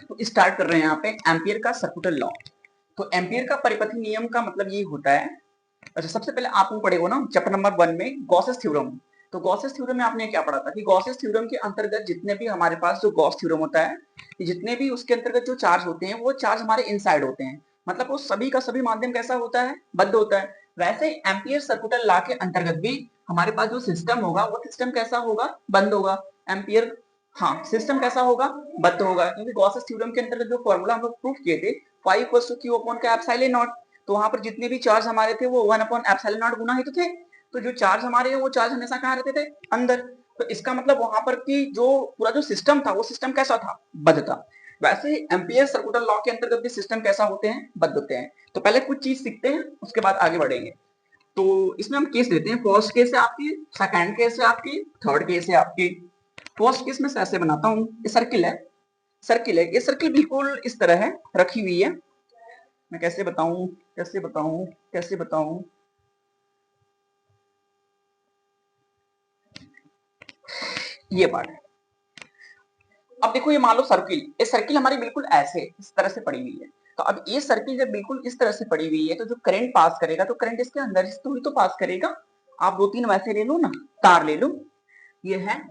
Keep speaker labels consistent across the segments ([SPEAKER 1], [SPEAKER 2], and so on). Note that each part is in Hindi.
[SPEAKER 1] तो स्टार्ट कर रहे हैं यहाँ पे एम्पियर का सर्कुलर लॉ। तो एम्पियर का परिपथी नियम का मतलब ये होता है, अच्छा सबसे पहले आपको पढ़ेगा ना चैप्टर नंबर 1 में गॉसेस थ्योरम। तो गॉसेस थ्योरम में आपने क्या पढ़ा था कि गॉसेस थ्योरम के अंतर्गत जितने भी हमारे पास जो गॉस थ्योरम होता है, जितने भी उसके अंतर्गत जो चार्ज होते हैं वो चार्ज हमारे इनसाइड होते हैं, मतलब वो सभी का सभी माध्यम कैसा होता है, बद्ध होता है। वैसे एम्पियर सर्कुलर लॉ के अंतर्गत भी हमारे पास जो सिस्टम होगा वो सिस्टम कैसा होगा, बंद होगा। एम्पियर, हाँ सिस्टम कैसा होगा, बद्ध होगा, क्योंकि गॉसेस थ्योरम के अंतर्गत जो फॉर्मूला हम लोग प्रूफ किए थे फाइव क्यू अपॉन का एप्सिलॉन नॉट, तो वहां पर जितने भी चार्ज हमारे थे वो 1 अपॉन एप्सिलॉन नॉट गुना ही तो थे। तो जो चार्ज हमारे हैं वो चार्ज हमेशा कहाँ रहते थे, अंदर। तो इसका मतलब वहां पर की जो पूरा जो सिस्टम था वो सिस्टम कैसा था, बद्ध था। वैसे ही एम्पियर सर्कुलर लॉ के अंतर्गत भी सिस्टम कैसा होते हैं, बद्ध होते हैं। तो पहले कुछ चीज सीखते हैं उसके बाद आगे बढ़ेंगे। तो इसमें हम केस लेते हैं, फर्स्ट केस है आपकी, सेकंड केस है आपकी, थर्ड केस है आपकी। फर्स्ट केस में ऐसे बनाता हूँ, ये सर्किल है, सर्किल है, ये सर्किल बिल्कुल इस तरह है, रखी हुई है। मैं कैसे बताऊं, कैसे बताऊं, कैसे बताऊं, ये पार्ट है। अब देखो ये मान लो सर्किल, ये सर्किल हमारी बिल्कुल ऐसे इस तरह से पड़ी हुई है। तो अब ये सर्किल जब बिल्कुल इस तरह से पड़ी हुई है तो जो करंट पास करेगा तो करंट इसके अंदर से तो पास करेगा। आप दो तीन वैसे ले लो ना, तार ले लो, ये है।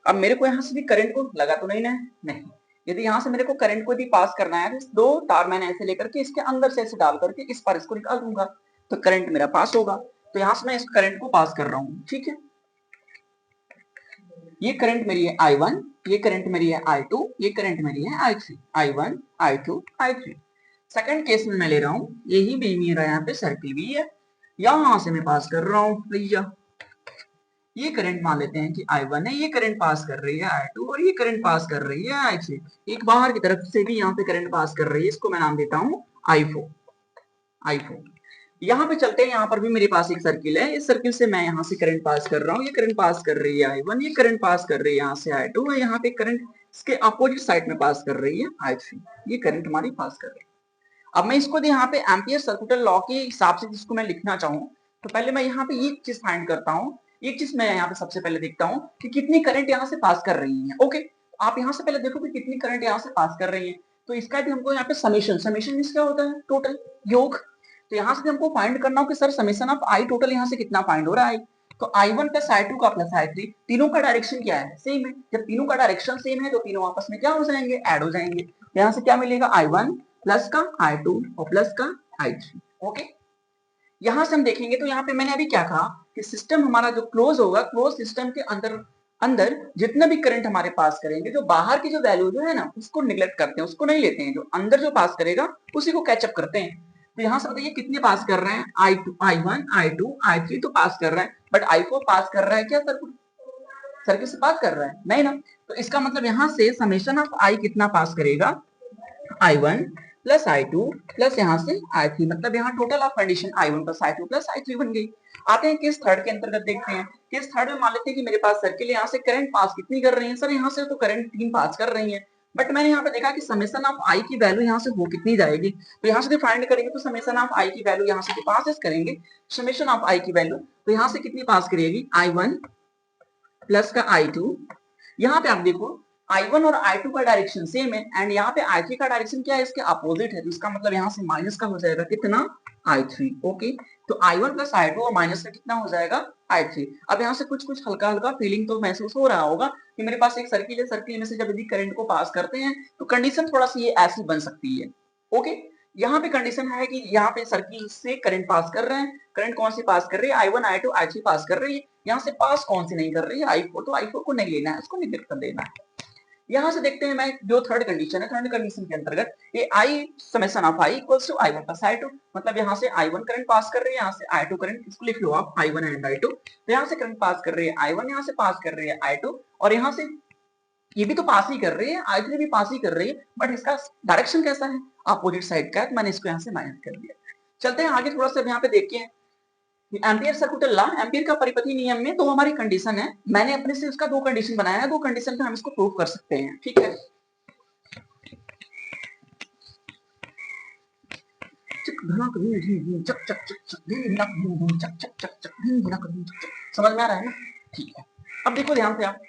[SPEAKER 1] अब मेरे को यहाँ से भी करंट को लगा तो नहीं ना, नहीं। यदि यहाँ से मेरे को करंट को भी पास करना है तो दो तार मैंने ऐसे लेकर के इसके अंदर से ऐसे डाल करके इस पर इसको निकाल दूंगा, तो करंट मेरा पास होगा। तो यहाँ से मैं इस करंट को पास कर रहा हूँ, ठीक है। ये करंट मेरी है I1, ये करंट मेरी है I2, ये करंट मेरी है I3, I1, I2, I3। Second case में मैं ले रहा हूँ, यही भी मेरा यहाँ पे सर्किल भी है, यहां से मैं पास कर रहा हूँ भैया। ये करंट मान लेते हैं कि I1 है, ये करंट पास कर रही है I2 और ये करंट पास कर रही है I3। एक बाहर की तरफ से भी यहाँ पे करंट पास कर रही है, इसको मैं नाम देता हूँ I4, I4। यहाँ पे चलते हैं, यहाँ पर भी मेरे पास एक सर्किल है, इस सर्किल से मैं यहाँ से करंट पास कर रहा हूँ, ये करंट पास कर रही है I1, ये करंट पास कर रही है यहाँ से I2 और यहाँ पे करंट इसके अपोजिट साइड में पास कर रही है I3, ये करंट हमारी पास कर रही है। अब मैं इसको यहाँ पे एम्पियर सर्कुलर लॉ के हिसाब से जिसको मैं लिखना चाहूँ, तो पहले मैं यहाँ पे ये चीज फाइंड करता हूँ। एक चीज मैं यहाँ पे सबसे पहले देखता हूँ कि कितनी करंट यहाँ से पास कर रही है। ओके, आप यहाँ से पहले देखो कि कितनी करंट यहाँ से पास कर रही है। तो इसका भी हमको यहाँ पे समेशन, समेशन मींस क्या होता है, टोटल, योग। तो यहाँ से हमको फाइंड करना हो कि sir summation of I total यहाँ से कितना फाइंड हो रहा है। तो I1 प्लस I2 का प्लस I3, तीनों का डायरेक्शन क्या है, सेम है। जब तीनों का डायरेक्शन सेम है तो तीनों आपस में क्या हो जाएंगे, ऐड हो जाएंगे। यहाँ से क्या मिलेगा, I1 प्लस का I2 और प्लस का I3। ओके, यहां से हम देखेंगे तो यहाँ पे मैंने अभी क्या कहा कि सिस्टम हमारा जो क्लोज होगा, क्लोज सिस्टम के अंदर अंदर जितना भी करंट हमारे पास करेंगे, जो बाहर की जो वैल्यू जो है ना उसको निगलेक्ट करते हैं, उसको नहीं लेते हैं, जो अंदर जो पास करेगा उसी को कैचअप करते हैं। तो यहाँ से बताइए कितने पास कर रहे हैं, I2, I1, I2, I3 तो पास कर रहे हैं, बट I4 पास कर रहा है क्या सर्किट, सर्किट से पास कर रहा है नहीं ना। तो इसका मतलब यहाँ से समेशन ऑफ I कितना पास करेगा, I1 प्लस I2 प्लस यहाँ से I3, मतलब यहाँ total of condition I1 plus I2 plus I3 बन गई। आते हैं केस थर्ड के अंतर्गत, देखते हैं केस थर्ड में मान लेते हैं कि मेरे पास सर्किल यहाँ से करंट पास कितनी कर रही है, सर यहाँ से तो करंट 3 पास कर रही है, बट मैंने यहाँ पे देखा कि समेशन ऑफ I की वैल्यू यहाँ से हो कितनी जाएगी। तो यहाँ से फाइंड करेंगे तो समेशन ऑफ I की वैल्यू यहाँ से पास करेंगे, समेशन ऑफ I की वैल्यू तो यहाँ से कितनी पास करेगी, I1 प्लस का I2। यहाँ पे आप देखो I1 और I2 का डायरेक्शन सेम है एंड यहाँ पे I3 का डायरेक्शन क्या है, इसके अपोजिट है, तो इसका मतलब यहाँ से माइनस का हो जाएगा कितना, I3। ओके, तो I1 प्लस I2 और माइनस का कितना हो जाएगा, I3। अब यहाँ से कुछ कुछ हल्का हल्का फीलिंग तो महसूस हो रहा होगा कि मेरे पास एक सर्किल है, सर्किल में से जब यदि करंट को पास करते हैं तो कंडीशन थोड़ा सी ये ऐसी बन सकती है। ओके, यहाँ पे कंडीशन है कि यहाँ पे सर्किल से करंट पास कर रहे हैं, करंट कौन सी पास कर रही है, I1, I2, I3 पास कर रही है। यहाँ से पास कौन सी नहीं कर रही है, I4, तो I4 को नहीं लेना है, उसको निगलेक्ट कर देना है। यहाँ से देखते हैं मैं जो थर्ड कंडीशन है, थर्ड कंडीशन के अंतर्गत ये I summation of I equals to I1 plus I2, मतलब यहाँ से I1 करंट पास कर रही है, यहाँ से I2 करंट, इसको लिख लो आप I1 एंड I2। तो यहाँ से करंट पास कर रही है I1, यहाँ से पास कर रही है I2 और यहाँ से ये भी तो पास ही कर रही है, I3 भी पास ही कर रही है, बट इसका डायरेक्शन कैसा है, अपोजिट साइड का है, तो मैंने इसको यहाँ से माइनस कर दिया। चलते हैं आगे थोड़ा सा, यहाँ पे देखिए एम्पियर सर्कुलर लॉ, एम्पियर का परिपथी नियम में दो हमारी कंडीशन है, मैंने अपने से उसका दो कंडीशन बनाया है, दो कंडीशन पे हम इसको प्रूव कर सकते हैं, ठीक है। समझ में आ रहा है ना, ठीक है। अब देखो ध्यान से आप,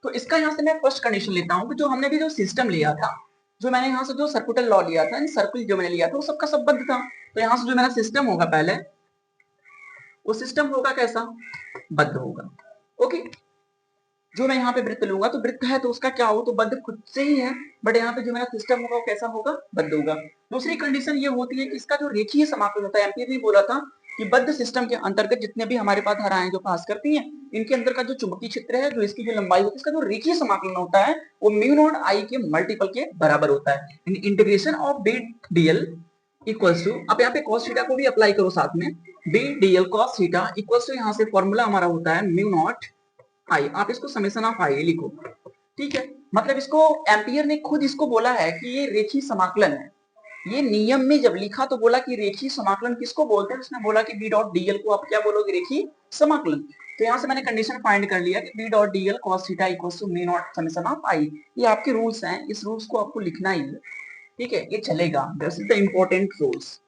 [SPEAKER 1] तो इसका यहाँ से मैं फर्स्ट कंडीशन लेता हूँ कि जो हमने भी जो सिस्टम लिया था, जो मैंने यहाँ से जो सर्कुलर लॉ लिया था, सर्कल जो मैंने लिया था वो सबका सब बद्ध था। तो यहाँ से जो मेरा सिस्टम होगा पहले, वो सिस्टम होगा कैसा, बद्ध होगा। ओके, जो मैं यहाँ पे वृत्त लूंगा तो वृत्त है तो उसका क्या हो, तो बद्ध खुद से ही है, बट यहाँ पे जो मेरा सिस्टम होगा वो कैसा होगा, बद्ध होगा। दूसरी कंडीशन ये होती है कि इसका जो रेखीय समाकलन होता है, एम्पियर ने बोला था कि बद्ध सिस्टम के अंतर्गत जितने भी हमारे पास धाराएं जो पास करती हैं, इनके अंदर का जो चुंबकीय क्षेत्र है, जो इसकी जो लंबाई होती है, इसका जो रेखीय समाकलन होता है वो म्यू नॉट आई के मल्टीपल के बराबर होता है। Integration of B DL equals to, अब यहाँ पे cos थीटा को भी अप्लाई करो साथ में, B DL cos theta equals to, यहाँ से फॉर्मूला हमारा होता है म्यू नॉट आई, आप इसको समेशन ऑफ आई लिखो। ठीक है, मतलब इसको एम्पियर ने खुद इसको बोला है कि ये रेखीय समाकलन है। ये नियम में जब लिखा तो बोला कि रेखीय समाकलन किसको बोलते हैं, उसने बोला कि बी डॉट डीएल को आप क्या बोलोगे, रेखीय समाकलन। तो यहाँ से मैंने कंडीशन फाइंड कर लिया कि B dot DL cos theta equals to mu not summation of I. ये आपके रूल्स हैं, इस रूल्स को आपको लिखना ही है। ठीक है, ये चलेगा, this is the important rules.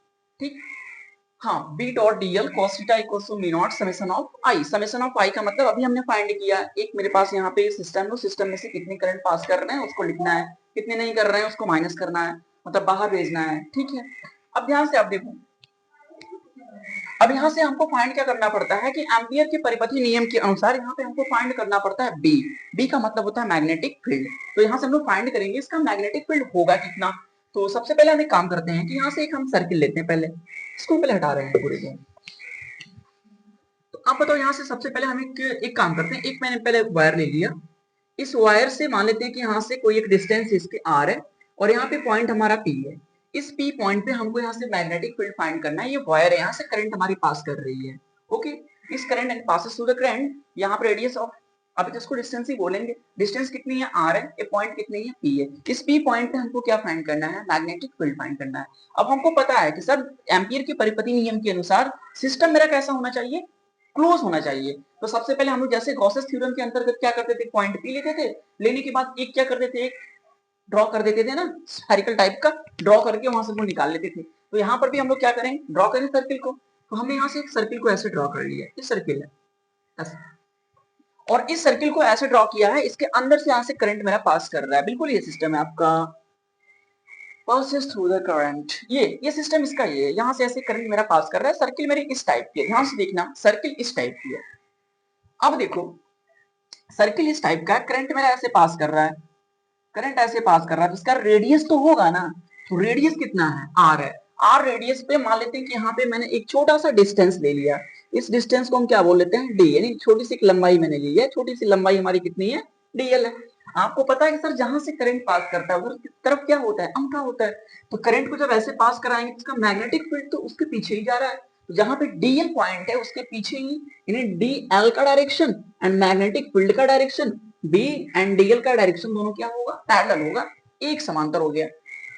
[SPEAKER 1] ठीक, हाँ, b dot dl cos theta equals to mu not summation of i। Summation of i का मतलब अभी हमने फाइंड किया, एक मेरे पास यहाँ पे सिस्टम है, सिस्टम में से कितने करंट पास कर रहे हैं उसको लिखना है, कितने नहीं कर रहे हैं उसको माइनस करना है, मतलब बाहर भेजना है। ठीक है, अब ध्यान से आप देखो, अब यहाँ से हमको फाइंड क्या करना पड़ता है कि एम्पियर के परिपथी नियम के अनुसार यहाँ पे हमको फाइंड करना पड़ता है बी। बी का मतलब होता है मैग्नेटिक फील्ड। तो यहाँ से हम लोग फाइंड करेंगे इसका मैग्नेटिक फील्ड होगा कितना। तो सबसे पहले हम एक काम करते हैं कि यहाँ से एक हम सर्किल लेते हैं, पहले इसको पहले हटा रहे हैं पूरे को। तो आप बताओ, यहाँ से सबसे पहले हम एक काम करते हैं, एक मैंने पहले वायर ले लिया, इस वायर से मान लेते हैं कि यहाँ से कोई एक डिस्टेंस इसके आर है और यहाँ पे पॉइंट हमारा पी है। इस पी पॉइंट पे हमको यहाँ से मैग्नेटिक फील्ड फाइंड करना है। ये वायर है, यहाँ से करंट हमारी पास कर रही है। ओके, इस current passes through the current, यहाँ पे रेडियस ऑफ, अभी तो इसको डिस्टेंस ही बोलेंगे, डिस्टेंस कितनी है, आर है, ये पॉइंट कितनी है, पी है। इस पी पॉइंट पे हमको क्या फाइंड करना है, मैग्नेटिक फील्ड फाइंड करना है। अब हमको पता है कि सर एम्पियर के परिपथी नियम के अनुसार सिस्टम मेरा कैसा होना चाहिए, क्लोज होना चाहिए। तो सबसे पहले हम लोग जैसे गॉसेस थ्योरम के अंतर्गत क्या करते थे, पॉइंट पी लेते थे, लेने के बाद एक क्या करते थे, एक ड्रॉ कर देते थे ना, स्फेरिकल टाइप का ड्रॉ करके वहां से वो निकाल लेते थे। तो यहाँ पर भी हम लोग क्या करें, ड्रॉ करें सर्किल को। तो हमने यहाँ से एक सर्किल को ऐसे ड्रॉ कर लिया, इस सर्किल है ऐसे, और इस सर्किल को ऐसे ड्रॉ किया है, इसके अंदर से यहाँ से करंट मेरा पास कर रहा है। बिल्कुल ये सिस्टम है आपका, passes through the current, ये सिस्टम इसका ये है, यहाँ से ऐसे करंट मेरा पास कर रहा है। सर्किल मेरी इस टाइप की है, ध्यान से देखना, सर्किल इस टाइप की है। अब देखो, सर्किल इस टाइप का, करंट मेरा ऐसे पास कर रहा है, करंट ऐसे पास कर रहा है, तो इसका रेडियस तो होगा ना। तो रेडियस कितना है, आर है। आर रेडियस पे मान लेते हैं कि यहाँ पे मैंने एक छोटा सा डिस्टेंस ले लिया, इस डिस्टेंस को हम क्या बोल लेते हैं, डी, यानी छोटी सी लंबाई मैंने ली है, छोटी सी लंबाई हमारी कितनी है, डीएल है। आपको पता है कि सर जहां से करंट पास करता है उधर की तरफ क्या होता है, अंगूठा होता है। तो करंट को जब ऐसे पास कराएंगे तो उसका मैग्नेटिक फील्ड तो उसके पीछे ही जा रहा है। तो जहां पे डीएल पॉइंट है उसके पीछे ही, यानी डीएल का डायरेक्शन एंड मैग्नेटिक फील्ड का डायरेक्शन, बी एंड डीएल का डायरेक्शन दोनों क्या होगा, पैरेलल होगा, एक समांतर हो गया।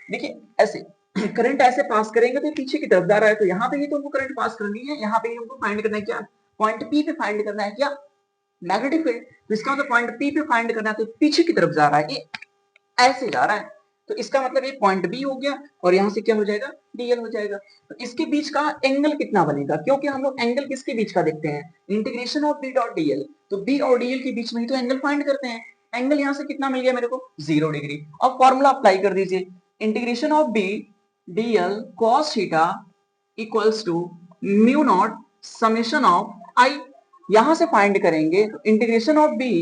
[SPEAKER 1] देखिए ऐसे करंट ऐसे पास करेंगे तो पीछे की तरफ जा रहा है, तो यहाँ पे ही तो हमको करंट पास करनी है, यहाँ पे ही हमको फाइंड करना है क्या, पॉइंट पी पे फाइंड करना है क्या, मैग्नेटिक फील्ड। तो इसका मतलब पॉइंट पी पे फाइंड करना है, तो पीछे की तरफ जा रहा है, ये ऐसे जा रहा है। तो इसका मतलब ये पॉइंट बी हो गया और यहाँ से क्या हो जाएगा, डीएल हो जाएगा। तो इसके बीच का एंगल कितना बनेगा, क्योंकि हम लोग एंगल किसके बीच का देखते हैं, integration of B dot DL. तो बी और डीएल के बीच में ही तो एंगल फाइंड करते हैं। एंगल यहाँ से कितना मिल गया मेरे को, 0 डिग्री। अब फॉर्मूला अप्लाई कर दीजिए, integration of B DL cos theta equals to mu not summation of I. यहां से फाइंड करेंगे तो integration of B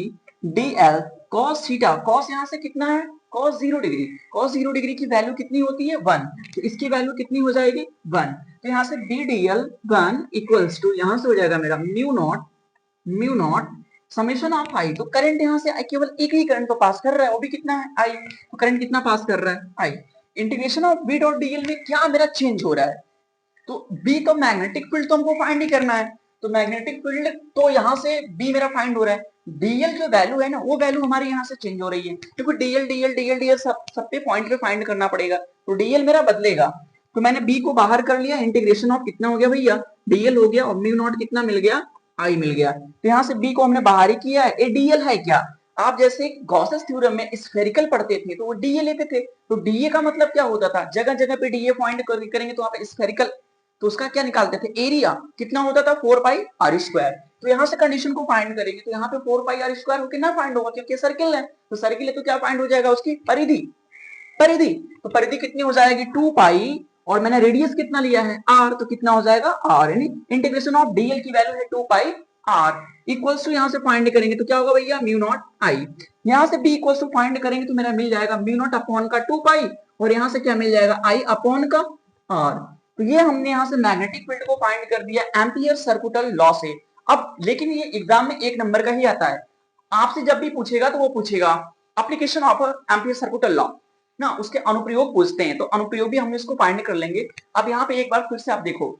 [SPEAKER 1] DL cos theta, cos यहां से कितना है, cos 0 डिग्री, cos 0 डिग्री की वैल्यू कितनी होती है, 1। तो इसकी वैल्यू कितनी हो जाएगी, 1। तो यहाँ से बी डीएल 1 इक्वल्स टू, यहां से हो जाएगा मेरा म्यू नॉट समेशन ऑफ आई। तो करंट यहाँ से केवल एक ही करंट तो पास कर रहा है, वो भी कितना है, आई। तो करंट कितना पास कर रहा है, I. Integration of B dot DL में क्या मेरा चेंज हो रहा है, तो बी तो मैग्नेटिक फील्ड तो हमको फाइंड ही करना है। तो मैग्नेटिक फील्ड तो यहाँ से बी मेरा फाइंड हो रहा है, डीएल जो वैल्यू है ना वो वैल्यू हमारी यहाँ से चेंज हो रही है, क्योंकि डीएल डीएल डीएल डीएल सब पे पॉइंट पे फाइंड करना पड़ेगा। तो डीएल मेरा बदलेगा, तो मैंने बी को बाहर कर लिया, इंटीग्रेशन ऑफ कितना हो गया भैया, डीएल हो गया, और म्यू नॉट कितना मिल गया, आई मिल गया। तो यहाँ से बी को हमने बाहर ही किया है, ए डीएल है क्या। आप जैसे गॉसेस थ्योरम में स्फेरिकल पढ़ते थे तो वो डीए लेते थे, तो डीए का मतलब क्या होता था, जगह जगह पे डीए फाइंड करेंगे तो आप स्फेरिकल, तो उसका क्या निकालते थे, एरिया कितना होता था, 4 पाई आर स्क्वायर। तो यहाँ से कंडीशन को फाइंड करेंगे तो यहाँ पे 4πr² हो कितना फाइंड होगा, क्योंकि सर्किल है तो सर्किल है तो क्या फाइंड हो जाएगा, उसकी परिधि। परिधि तो परिधि कितनी हो जाएगी 2π, और मैंने रेडियस कितना लिया है r, तो कितना हो जाएगा r, यानी इंटीग्रेशन ऑफ dl की वैल्यू है 2πr इक्वल्स टू यहाँ से फाइंड करेंगे तो क्या होगा भैया म्यू नॉट आई। यहाँ से b इक्वल्स टू फाइंड करेंगे तो मेरा मिल जाएगा म्यू नॉट अपॉन का 2π, और यहाँ से क्या मिल जाएगा i अपॉन का r। तो ये हमने यहाँ से मैग्नेटिक फील्ड को फाइंड कर दिया एम्पियर सर्कुलर लॉ से। अब लेकिन ये एग्जाम में 1 नंबर का ही आता है, आपसे जब भी पूछेगा तो वो पूछेगा application of ampere circular law ना, उसके अनुप्रयोग पूछते हैं, तो अनुप्रयोग भी हम इसको फाइंड कर लेंगे। अब यहाँ पे एक बार फिर से आप देखो,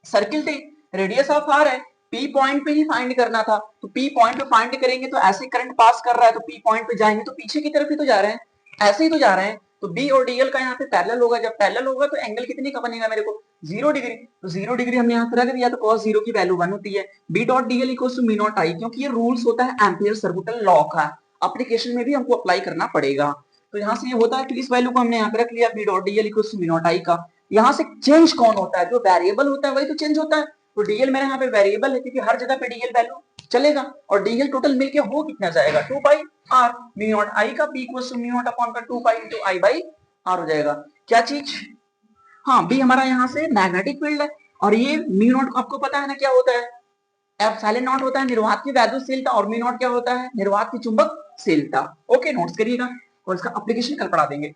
[SPEAKER 1] सर्किल थे, रेडियस ऑफ आर है, पी पॉइंट पे ही फाइंड करना था, तो पी पॉइंट पे फाइंड करेंगे तो ऐसे करंट पास कर रहा है तो पी पॉइंट पे जाएंगे तो पीछे की तरफ ही तो जा रहे हैं, ऐसे ही तो जा रहे हैं, तो बी और डीएल का यहाँ पे पैरेलल होगा, जब पैरेलल होगा तो एंगल कितने का बनेगा मेरे को 0 डिग्री, तो 0 डिग्री हमने यहाँ पे रख दिया तो cos 0 की वैल्यू 1 होती है। B dot DL equals to mu not I, क्योंकि ये रूल्स होता है एम्पियर सर्कुलर लॉ का, एप्लीकेशन में भी हमको अप्लाई करना पड़ेगा। तो यहाँ से ये होता है कि इस वैल्यू को हमने यहाँ पे रख लिया B dot DL equals to mu not I का। यहाँ से चेंज कौन होता है, जो वेरिएबल होता है वही तो चेंज होता है, तो डीएल मेरे यहाँ पे वेरिएबल है क्योंकि हर जगह पे डीएल वैल्यू चलेगा, और डीएल टोटल मिलके हो कितना जाएगा 2πr, म्यू नॉट आई का p equals to mu not upon का 2π इनटू i बाई r हो जाएगा। क्या चीज, हाँ बी हमारा यहाँ से मैग्नेटिक फील्ड है, और ये म्यू नॉट आपको पता है ना क्या होता है, एप्सिलॉन नॉट होता है निर्वात की वैद्युतशीलता, और म्यू नॉट क्या होता है निर्वात की चुंबकशीलता। ओके नोट्स करिएगा, और इसका एप्लीकेशन कल पढ़ा देंगे।